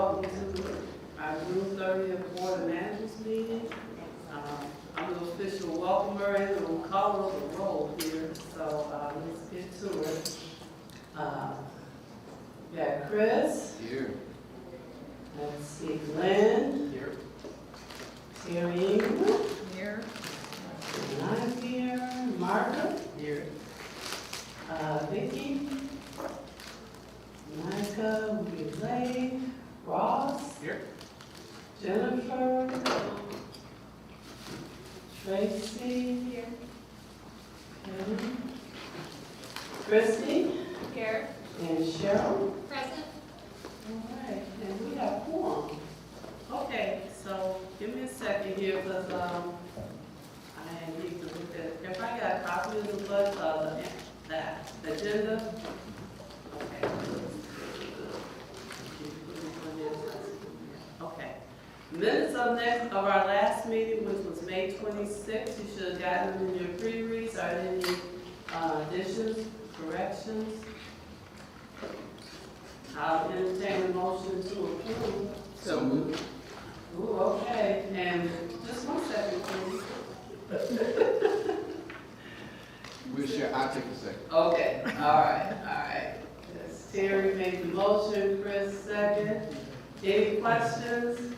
welcome to our June 30th Board of Managers meeting. I'm the official welcomer and the caller of the roll here, so let's get to it. We got Chris. Here. Let's see, Glenn. Here. Terry Ingram. Here. And I'm here. Margaret. Here. Vicky. Monica, Relay, Ross, Here. Jennifer, Tracy, Here. Kevin, Christy, Here. and Cheryl. Present. All right, and we have quorum. Okay, so give me a second here, because I need to look at, if I got a copy of the budget, that agenda. Okay. Okay. Minutes of our last meeting, which was May 26th, you should have gotten them in your pre-reads. Are there any additions, corrections? I'll entertain a motion to approve. So moved. Ooh, okay, and just 1 second, please. We'll share, I'll take a second. Okay, all right. Yes, Terry made the motion, Chris second. Any questions?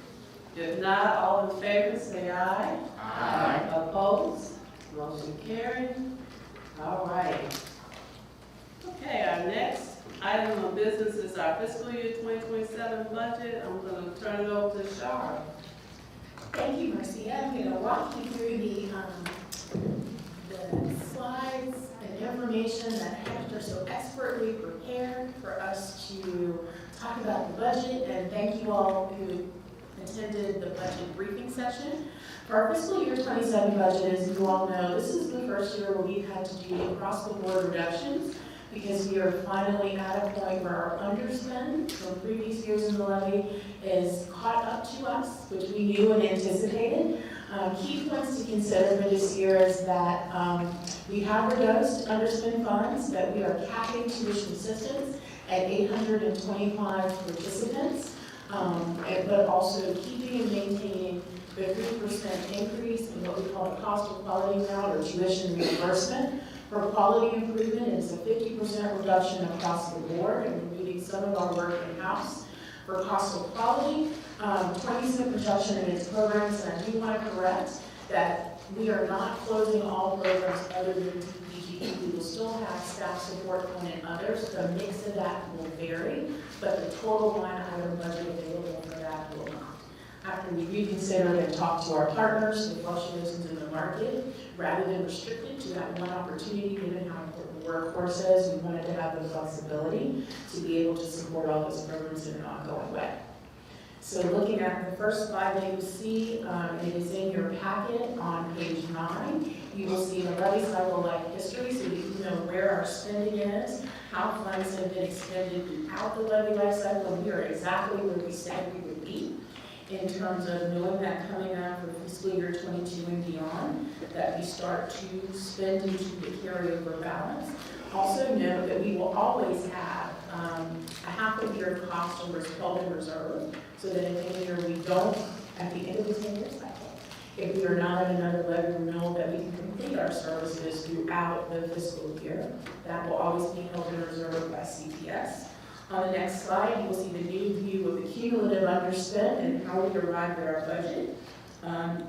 If not, all in favor, say aye. Aye. Opposed? Motion carried. All right. Okay, our next item of business is our fiscal year 2027 budget. I'm going to turn it over to Shara. Thank you, Marcia. I'm going to walk you through the slides and information that Hector so expertly prepared for us to talk about the budget, and thank you all who attended the budget briefing session. For our fiscal year 27 budget, as you all know, this is the first year where we've had to do across the board reductions because we are finally at a point where our underspend from previous years in the levy is caught up to us, which we knew and anticipated. Key points to consider for this year is that we have reduced underspend funds, that we are capping tuition assistance at 825 participants, but also keeping and maintaining the 3% increase in what we call the cost of quality amount or tuition reimbursement. For quality improvement, it's a 50% reduction across the board, and we're moving some of our work in-house. For cost of quality, 20% reduction in its programs, and I do want to correct that we are not closing all programs other than DPG. We will still have staff support and others. The mix of that will vary, but the total line item budget available for that will not. After we reconsidered and talked to our partners, the fluctuations in the market, rather than restricted to that one opportunity, given how important the workforce is, we wanted to have the flexibility to be able to support all those programs in an ongoing way. So looking at the first slide that you see, it is in your packet on page 9. You will see the levy cycle life history, so you know where our spending is, how funds have been expended throughout the levy life cycle, and we are exactly where we said we would be in terms of knowing that coming out for fiscal year 22 and beyond, that we start to spend into the carryover balance. Also note that we will always have a half a year cost held in reserve, so that if any year we don't, at the end of the 10-year cycle, if we are not at another levy renewal, that we can complete our services throughout the fiscal year. That will always be held in reserve by CPS. On the next slide, you will see the new view of the cumulative underspend and how we arrived at our budget,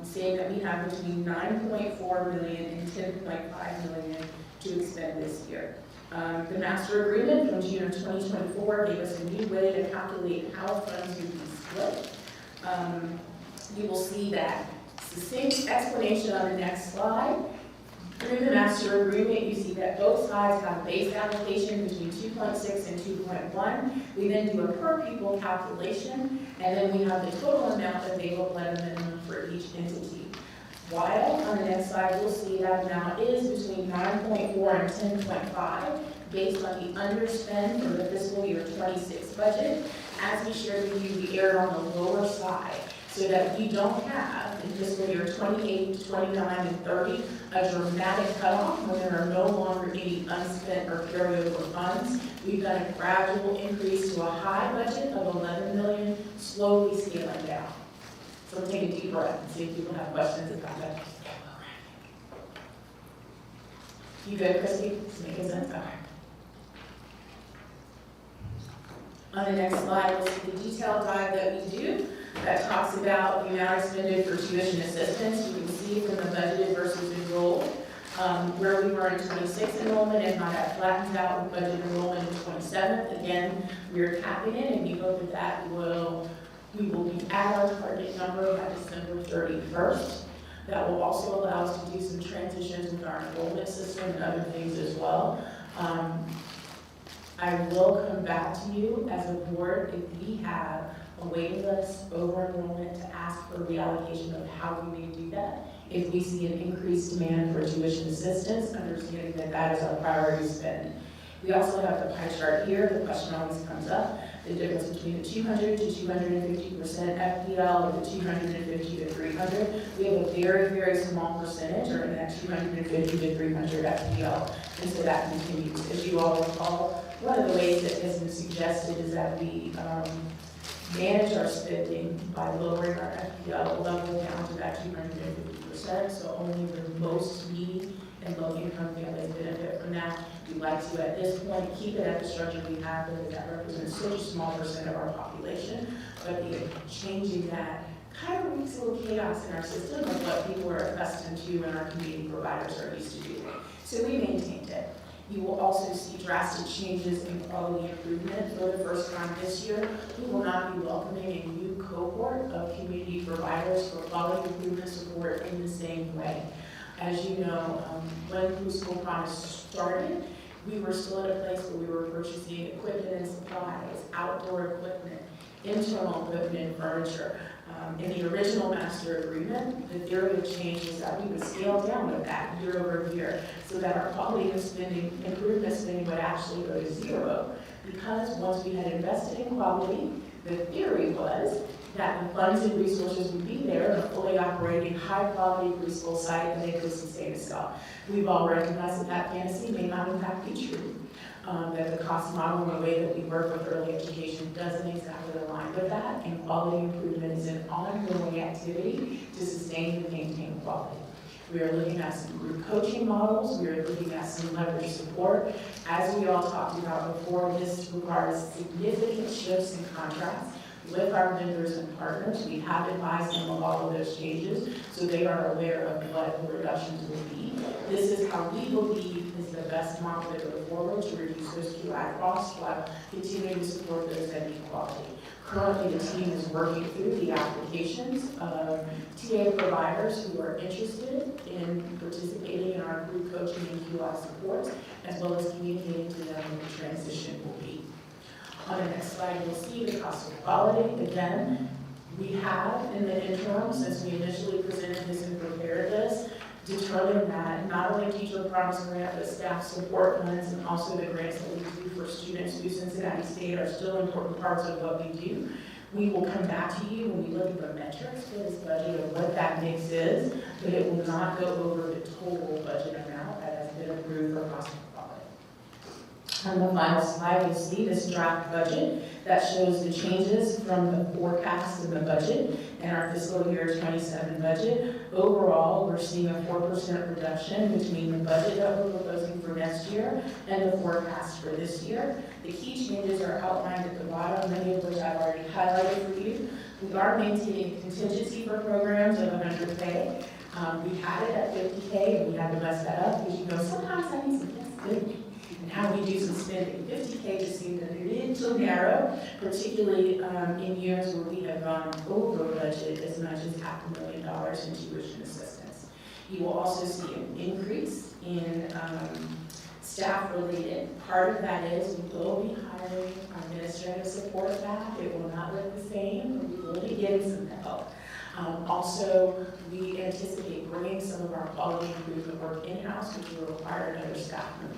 saying that we have between $9.4 million and $10.5 million to expend this year. The master agreement from June of 2024 gave us a new way to calculate how funds would be split. You will see that succinct explanation on the next slide. Through the master agreement, you see that both sides have a base allocation between 2.6 and 2.1. We then do a per pupil calculation, and then we have the total amount available at a minimum for each entity. While on the next slide, you'll see that amount is between 9.4 and 10.5, based on the underspend for the fiscal year 26 budget. As we shared with you, we erred on the lower side, so that we don't have in fiscal year 28, 29, and 30 a dramatic cutoff when there are no longer any unspent or carryover funds. We've done a gradual increase to a high budget of $11 million, slowly scaling down. So we'll take a deep breath and see if people have questions about that. You good, Christy? Does it make sense? Okay. On the next slide, we'll see the detailed dive that we do that talks about the amount expended for tuition assistance. You can see from the budgeted versus enrolled, where we were in 26 enrollment and how that flattens out with budget enrollment in 27th. Again, we are capping it, and we hope that we will be at our target number by December 31st. That will also allow us to do some transitions with our enrollment system and other things as well. I will come back to you as a board if we have a waiting list over enrollment to ask for reallocation of how we may do that. If we see an increased demand for tuition assistance, understanding that that is our priority spend. We also have the pie chart here. The question always comes up, the difference between the 200 to 250% FPL or the 250 to 300. We have a very, very small percentage or in that 250 to 300 FPL, and so that continues. As you all recall, one of the ways that has been suggested is that we manage our spending by lowering our FPL level down to that 250%, so only the most needy and low-income families benefit from that. We'd like to, at this point, keep it at the structure we have because that represents such a small percent of our population, but changing that kind of wreaks a little chaos in our system of what people are accustomed to and our community providers are used to doing. So we maintained it. You will also see drastic changes in quality improvement. For the first time this year, we will not be welcoming a new cohort of community providers for quality improvement support in the same way. As you know, when Preschool Promise started, we were still at a place where we were purchasing equipment and supplies, outdoor equipment, internal equipment and furniture. In the original master agreement, the theory of change was that we would scale down with that year over year so that our quality of spending, improvement spending would actually go to zero. Because once we had invested in quality, the theory was that the funds and resources would be there in a fully operating, high-quality preschool site and they could sustain itself. We've all recognized that that fantasy may not in fact be true. That the cost model and the way that we work with early education doesn't exactly align with that, and quality improvement is an ongoing activity to sustain and maintain quality. We are looking at some group coaching models. We are looking at some leverage support. As we all talked about before, this requires significant shifts in contracts with our vendors and partners. We have advised them of all of those changes, so they are aware of what the reductions will be. This is how we believe is the best model to go forward to reduce those QI costs while continuing to support those that need quality. Currently, the team is working through the applications of TA providers who are interested in participating in our group coaching and QI supports, as well as communicating to them what the transition will be. On the next slide, you'll see the cost of quality. Again, we have in the interim, since we initially presented this and prepared this, determined that not only Teacher Promise Grant, but staff support funds and also the grants that we do for students through Cincinnati State are still important parts of what we do. We will come back to you when we look at the metrics for this budget of what that mix is, but it will not go over the total budget amount that has been approved for cost of quality. On the final slide, you'll see this draft budget that shows the changes from the forecast in the budget and our fiscal year 27 budget. Overall, we're seeing a 4% reduction between the budget that we're proposing for next year and the forecast for this year. The key changes are outlined at the bottom, many of which I've already highlighted for you. We are maintaining contingency for programs of 100K. We had it at 50K and we had to mess that up because you know sometimes I need some flexibility. And how we do some spending. 50K just seemed a little narrow, particularly in years where we have gone over budget as much as $500,000 in tuition assistance. You will also see an increase in staff related. Part of that is we will be hiring administrative support back. It will not look the same, but we will be getting some help. Also, we anticipate bringing some of our quality improvement work in-house, which will require another staff member.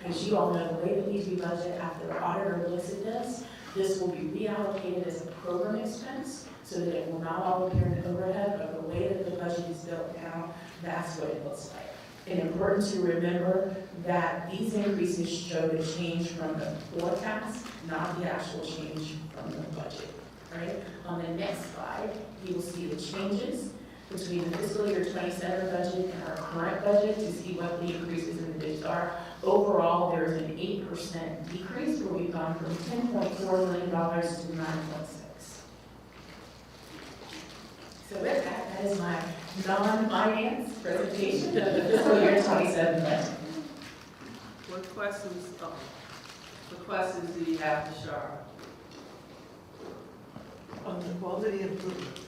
As you all know, the way that we do budget after the auditor looks at this will be reallocated as a program expense so that it will not all appear in overhead, but the way that the budget is built now, that's what it looks like. And important to remember that these increases show the change from the forecast, not the actual change from the budget. right? On the next slide, you will see the changes between the fiscal year 27 budget and our current budget to see what the increases in the bids are. Overall, there is an 8% decrease where we've gone from $10.4 million to 9.6. So with that, that is my non-finance presentation of the fiscal year 27 budget. What questions do you have for Shara? On the quality improvement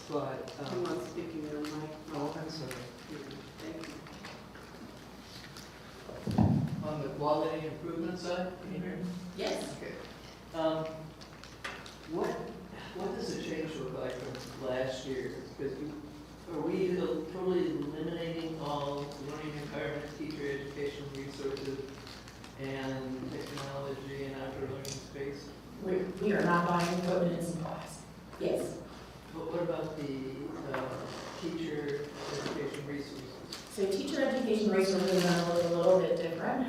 slide, You want to speak in your mic? oh, I'm sorry. Thank you. On the quality improvement side, can you hear me? Yes. Okay. What does the change look like from last year? Because are we totally eliminating all learning environment, teacher education resources, and technology and outdoor learning space? We are not buying equipment and supplies. Yes. But what about the teacher education resources? So teacher education resources are a little bit different.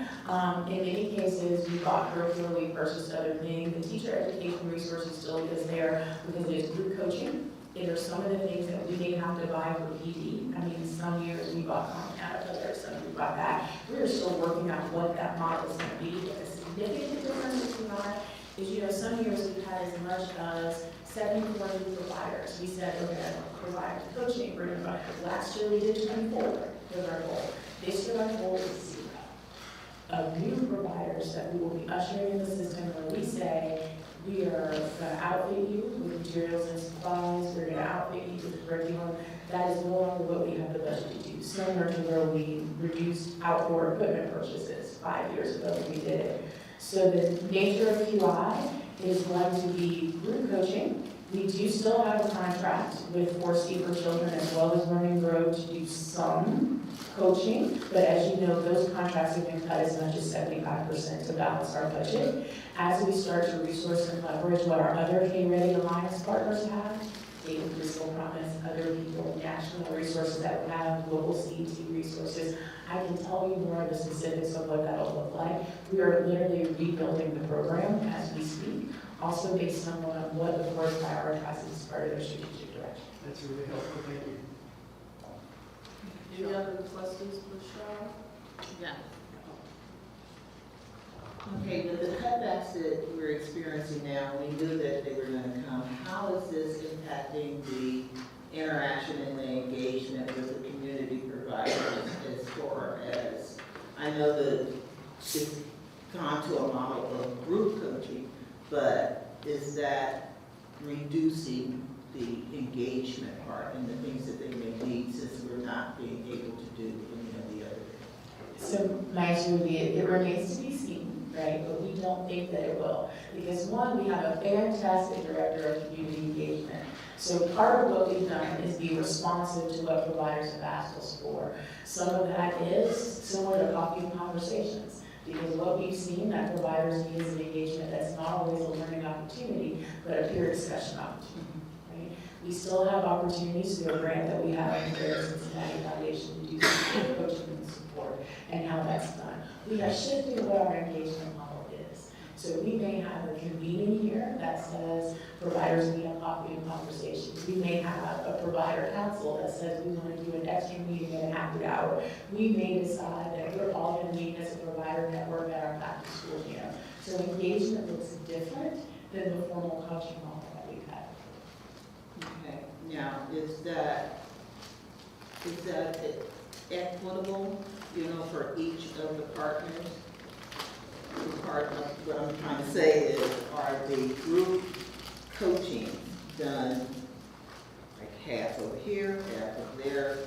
In many cases, we bought curriculum, we purchased other things. The teacher education resources still is there because there's group coaching. There are some of the things that we didn't have to buy for PD. I mean, some years we bought Caterpillar, some we bought that. We're still working out what that model is going to be. But a significant difference between that is, you know, some years we've had as much as 70 providers. We said, we're going to provide coaching, we're going to provide. Last year we did 24 was our goal. This year our goal is 0. Of new providers that we will be ushering in the system where we say, we are going to outfit you with materials and supplies, we're going to outfit you with curriculum. That is no longer what we have the budget to do. Similar to where we reduced outdoor equipment purchases 5 years ago when we did it. So the nature of QI is going to be group coaching. We do still have a contract with 4C for Children as well as Learning Grow to do some coaching, but as you know, those contracts have been cut as much as 75% to balance our budget. As we start to resource and leverage what our other K-Ready Alliance partners have, David Preschool Promise, other people, national resources that we have, global CET resources, I can tell you more of the specifics of what that'll look like. We are literally rebuilding the program as we speak, also based on what the board prioritizes as part of their strategic direction. That's really helpful, thank you. Any other questions for Shara? Yeah. Okay, with the cutbacks that we're experiencing now, we knew that they were gonna come. How is this impacting the interaction and the engagement with the community providers as far as, I know that it's gone to a model of group coaching, but is that reducing the engagement part and the things that they may need since we're not being able to do any of the other? So my answer would be, it remains to be seen, right? But we don't think that it will. Because one, we have a fantastic director of community engagement. So part of what we've done is be responsive to what providers have asked us for. Some of that is similar to coffee and conversations. Because what we've seen that providers need is an engagement that's not always a learning opportunity, but a peer discussion opportunity. Right? We still have opportunities through a grant that we have in the Cincinnati Foundation to do some coaching and support and how that's done. We have shifted what our engagement model is. So we may have a convening here that says providers need a coffee and conversations. We may have a provider council that says we want to do an extra meeting at a happy hour. We may decide that we're all going to meet as a provider network at our back to school camp. So engagement looks different than the formal coaching model that we've had. Okay, now, is that equitable, you know, for each of the partners? Part of what I'm trying to say is, are the group coaching done like half over here, half over there,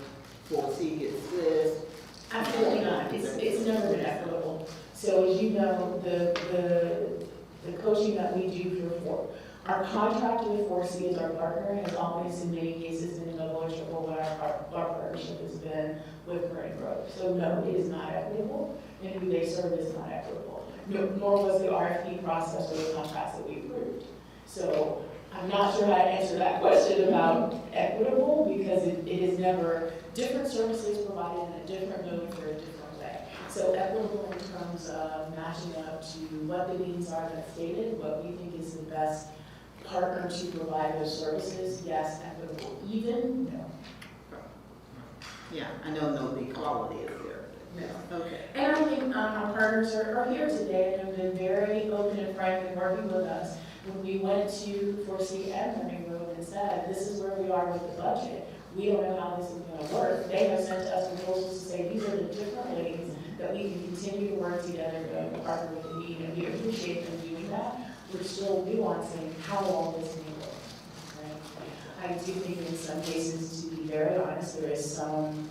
4C gets this? Absolutely not. It's never been equitable. So as you know, the coaching that we do for our contract with 4C as our partner has always, in many cases, been double or triple what our partnership has been with Learning Grow. So no, it is not equitable, and who they serve is not equitable. Nor was the RFP process or the contracts that we approved. So I'm not sure how to answer that question about equitable, because it is never different services provided in a different mode for a different way. So equitable in terms of matching up to what the needs are that stated, what we think is the best partner to provide those services, yes. Equitable, even, no. Yeah, I know the equality is there. No. Okay. And I think our partners are here today and have been very open and frank in working with us. When we went to Foresee and Learning Room and said, this is where we are with the budget, we don't know how this is going to work, they have sent us proposals to say, these are the different ways that we can continue to work together to partner with the need, and we appreciate them doing that. We're still nuancing how all this may work. Right? I do think in some cases, to be very honest, there is some,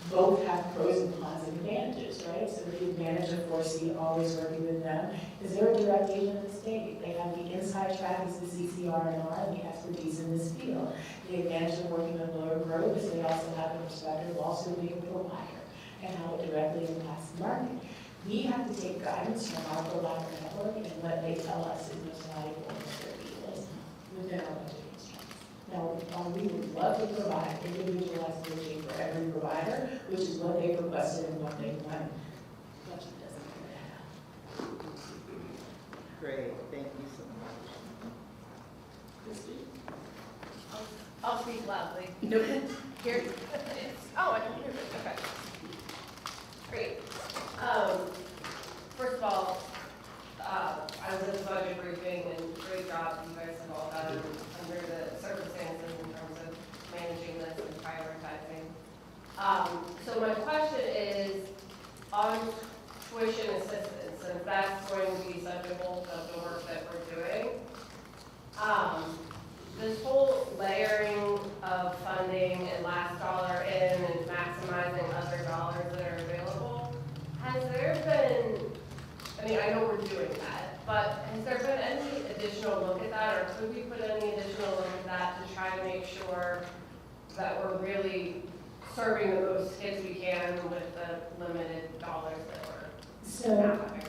both have pros and cons and advantages, right? So the advantage of Foresee, always working with them, is they're a direct agent of the state. They have the inside track as the CCR&R and the expertise in this field. The advantage of working with Lower Grove is they also have the perspective of also being a provider and how it directly impacts the market. We have to take guidance from our provider network and what they tell us is most valuable in their field within our budget constraints. Now, we would love to provide individualized coaching for every provider, which is what they requested and what they want. Budget doesn't have. Great, thank you so much. Christie? I'll speak loudly. Nope. Here, oh, I can hear it, okay. Great. First of all, I was at the budget briefing and great job you guys have all done under the circumstances in terms of managing this and prioritizing. So my question is on tuition assistance, and that's going to be such a bulk of the work that we're doing. This whole layering of funding and last dollar in and maximizing other dollars that are available, has there been, I mean, I know we're doing that, but has there been any additional look at that, or could we put any additional look at that to try to make sure that we're really serving the most kids we can with the limited dollars that we're So, having?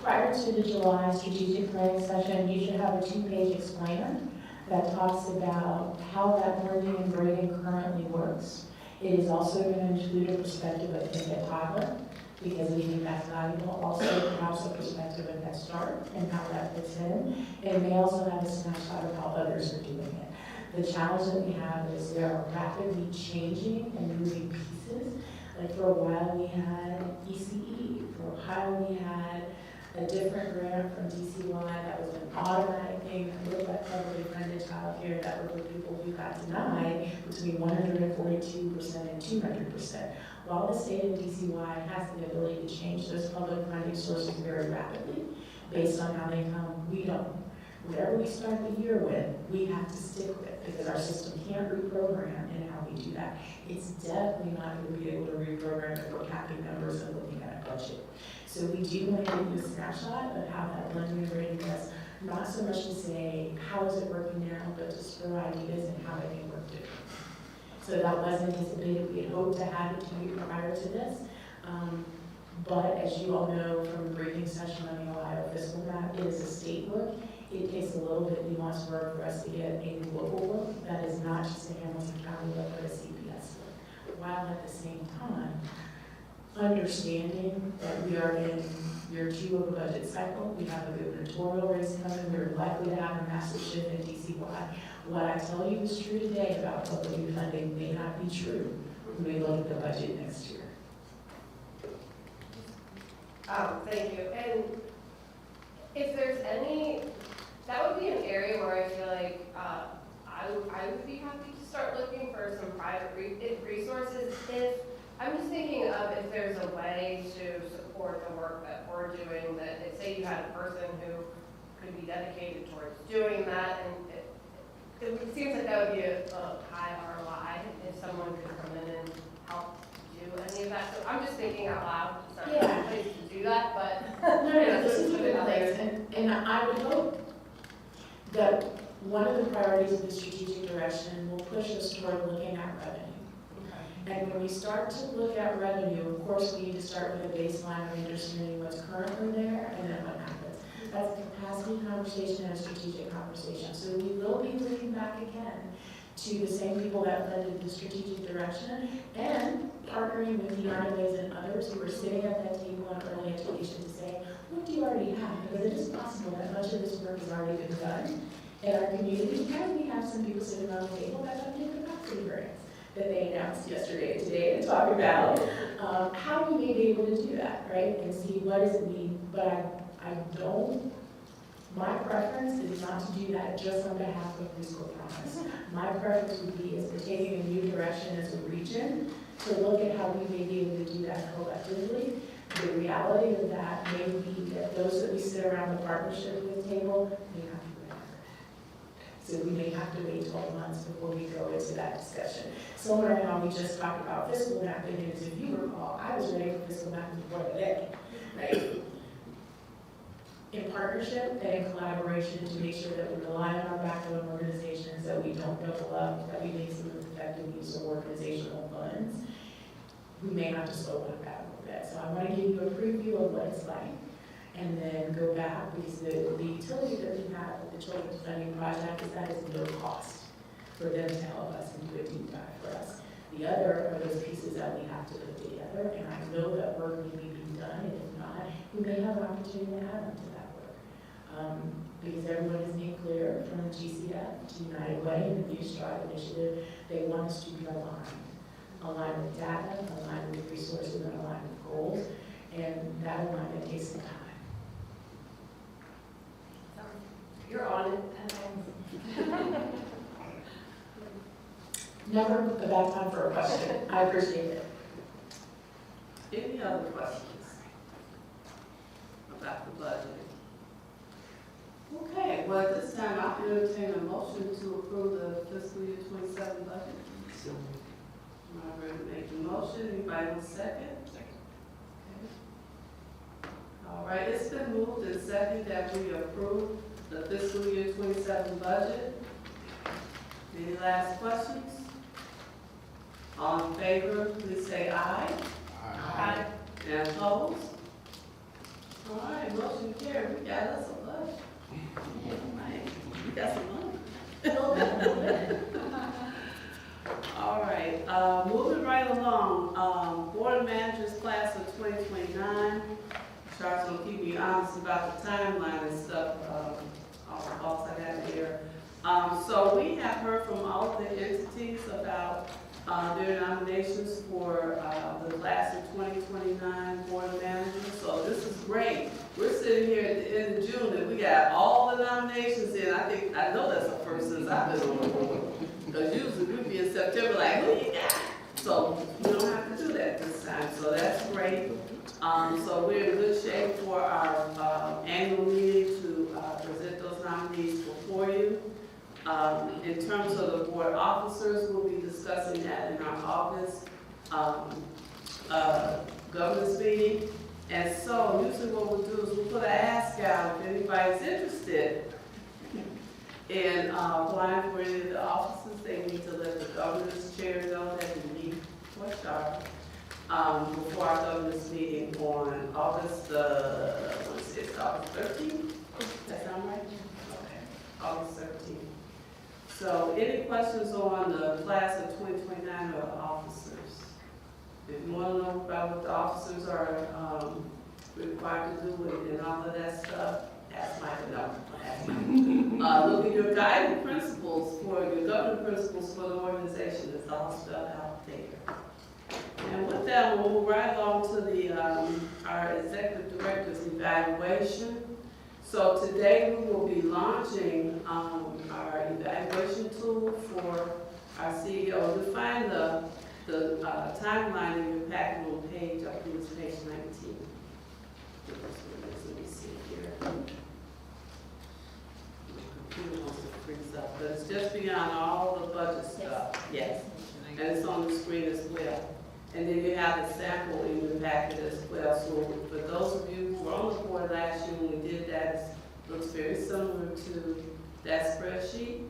prior to the July strategic planning session, you should have a 2-page explainer that talks about how that blending and grading currently works. It is also going to include a perspective of infant toddler, because we think that's valuable. Also, perhaps a perspective of Head Start and how that fits in. It may also have a snapshot of how others are doing it. The challenge that we have is there are rapidly changing and moving pieces. Like for a while we had ECE, for a while we had a different grant from DCY that was an automatic thing that looked like federally funded childcare that were for people who got denied between 142% and 200%. While the state of DCY has the ability to change those public funding sources very rapidly based on how they come, we don't. Whatever we start the year with, we have to stick with because our system can't reprogram in how we do that. It's definitely not going to be able to reprogram if we're capping numbers and looking at a budget. So we do want to give you a snapshot of how that blending and grading does, not so much to say how is it working now, but just for ideas and how it may work differently. So that was anticipated. We had hoped to have it to you prior to this. But as you all know from the briefing session on the Ohio fiscal map, it is a state look. It takes a little bit nuanced work for us to get a local look that is not just a Hamilton County look, but a CPS look. While at the same time, understanding that we are in year 2 of a budget cycle, we have a gubernatorial race coming, we're likely to have a massive shift in DCY. What I tell you is true today about public funding may not be true when we look at the budget next year. Thank you. And if there's any, that would be an area where I feel like I would be happy to start looking for some private resources. If I'm just thinking of if there's a way to support the work that we're doing, that say you had a person who could be dedicated towards doing that, and it seems like that would be a high ROI if someone could come in and help do any of that. So I'm just thinking out loud. It's not really a place to do that, but No, this is a good place, and I would hope that one of the priorities of the strategic direction will push us toward looking at revenue. And when we start to look at revenue, of course, we need to start with a baseline of understanding what's currently there and then what happens. That's a capacity conversation and a strategic conversation. So we will be looking back again to the same people that funded the strategic direction and partnering with the RWAs and others who are sitting at that table on early education to say, what do you already have? Because it is possible that much of this work has already been done. in our community, and we have some people sitting around the table that have new capacity grants that they announced yesterday and today to talk about how we may be able to do that, right? And see what is it need, but I don't, my preference is not to do that just on behalf of Preschool Promise. My preference would be is we're taking a new direction as a region to look at how we may be able to do that collectively. The reality of that may be that those that we sit around the partnership with table may not be ready. So we may have to wait 12 months before we go into that discussion. Similar to how we just talked about fiscal mapping, as if you recall, I was ready for fiscal mapping before the day, right? In partnership and in collaboration to make sure that we rely on our backbone organizations, that we don't double up, that we make some effective use of organizational funds, we may have to slow that down a little bit. So I want to give you a preview of what it's like, and then go back, because the utility that we have with the Children's Funding Project is that is no cost for them to help us and do a deep dive for us. The other are those pieces that we have to put together, and I know that work may be being done, and if not, we may have an opportunity to add on to that work. Because everyone has made clear from the GCF to United Way and the New Stride Initiative, they want us to be aligned with data, aligned with resources, and aligned with goals, and that alignment takes some time. You're on it. Never a bad time for a question. I appreciate it. Any other questions about the budget? Okay, well, at this time, I'll entertain a motion to approve the fiscal year 27 budget. So, I'm ready to make the motion. Anybody want a second? Second. Okay. All right, it's been moved and seconded that we approve the fiscal year 27 budget. Any last questions? All in favor, please say aye. Aye. And opposed? All right, motion carried. We got us a budget. We got some money. All right, moving right along, Board of Managers class of 2029. Charles gonna keep me honest about the timeline and stuff, all the thoughts I got here. So we have heard from all of the entities about their nominations for the class of 2029 Board of Managers. So this is great. We're sitting here at the end of June and we got all the nominations in. I know that's the first since I've been on the board. Because usually we'd be in September like, who you got? So we don't have to do that this time. So that's great. So we're in good shape for our annual meeting to present those nominees before you. In terms of the board officers, we'll be discussing that in our August governance meeting. And so usually what we'll do is we'll put an ask out if anybody's interested in applying for any of the offices. They need to let the governance chair know that we meet for sharp before our governance meeting on August, August 13th? Does that sound right? Okay, August 13th. So any questions on the class of 2029 or the officers? If you want to know about what the officers are required to do and all of that stuff, ask Mike. Look at your guiding principles for your governing principles for the organization. It's all spelled out there. And with that, we'll move right along to the our executive director's evaluation. So today we will be launching our evaluation tool for our CEO. You'll find the timeline in your packet on page, I think it's page 19. Let me see here. My computer wants to freeze up, but it's just beyond all the budget stuff. Yes. And it's on the screen as well. And then you have the sample in your packet as well. So for those of you who were on the board last year when we did that, it looks very similar to that spreadsheet.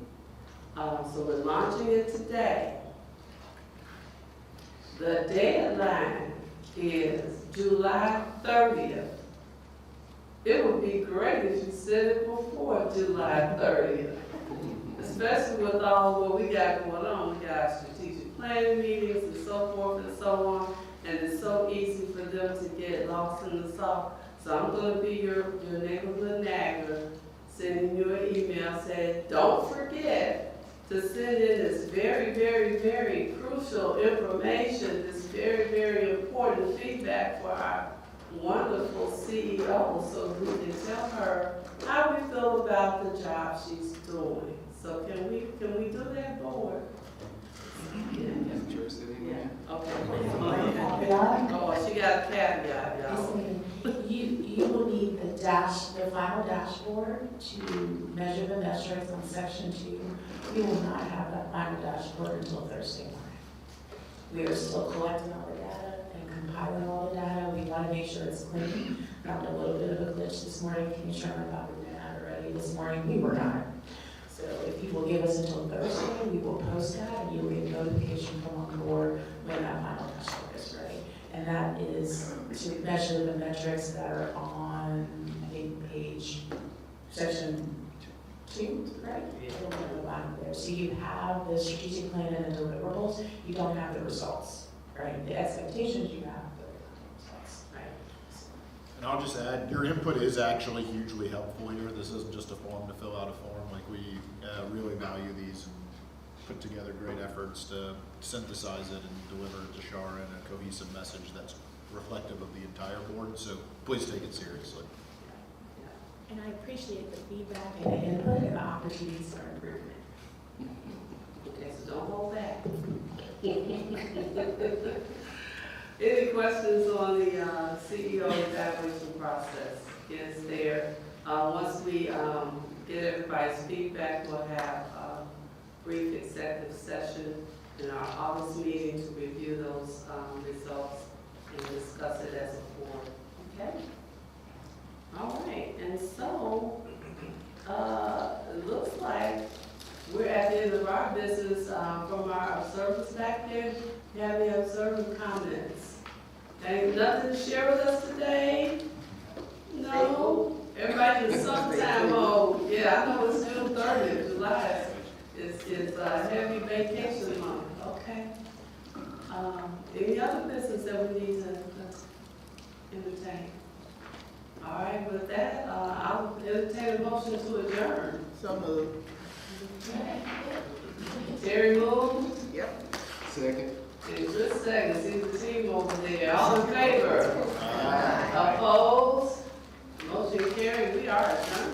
So we're launching it today. The deadline is July 30th. It would be great if you said it before July 30th. Especially with all what we got going on. We got strategic planning meetings and so forth and so on. And it's so easy for them to get lost in the sauce. So I'm going to be your neighborhood nagger sending you an email saying, don't forget to send in this very, very, very crucial information, this very, very important feedback for our wonderful CEO, so we can tell her how we feel about the job she's doing. So can we do that, board? Yeah, okay. Oh, she got a caveat, y'all. You will need the final dashboard to measure the metrics on section 2. We will not have that final dashboard until Thursday morning. We are still collecting all the data and compiling all the data. We want to make sure it's clean. Found a little bit of a glitch this morning. Can you show me about we ran out already this morning? We were not. So if you will give us until Thursday, we will post that and you will get notification from on board when that final dashboard is ready. And that is to measure the metrics that are on, I think, page, section 2, right? It'll be on the bottom there. So you have the strategic plan and the deliverables, you don't have the results, right? The expectations you have, but the results, right? And I'll just add, your input is actually hugely helpful here. This isn't just a form to fill out a form. Like, we really value these and put together great efforts to synthesize it and deliver it to Shara in a cohesive message that's reflective of the entire board. So please take it seriously. And I appreciate the feedback and the input and the opportunities for improvement. Okay, so don't hold back. Any questions on the CEO evaluation process? Is there, once we get everybody's feedback, we'll have a brief executive session in our August meeting to review those results and discuss it as a board. Okay? All right, and so, it looks like we're at the end of our business. From our observers back there, you have any observer comments? Ain't nothing to share with us today? No? Everybody in summertime mode. Yeah, I know it's June 30th, July. It's heavy vacation month, okay? Any other business that we need to entertain? All right, with that, I'll entertain a motion to adjourn. So moved. Terry moved, Second. and Chris second, see the team over there, all in favor? Opposed? Motion carried, we are adjourned.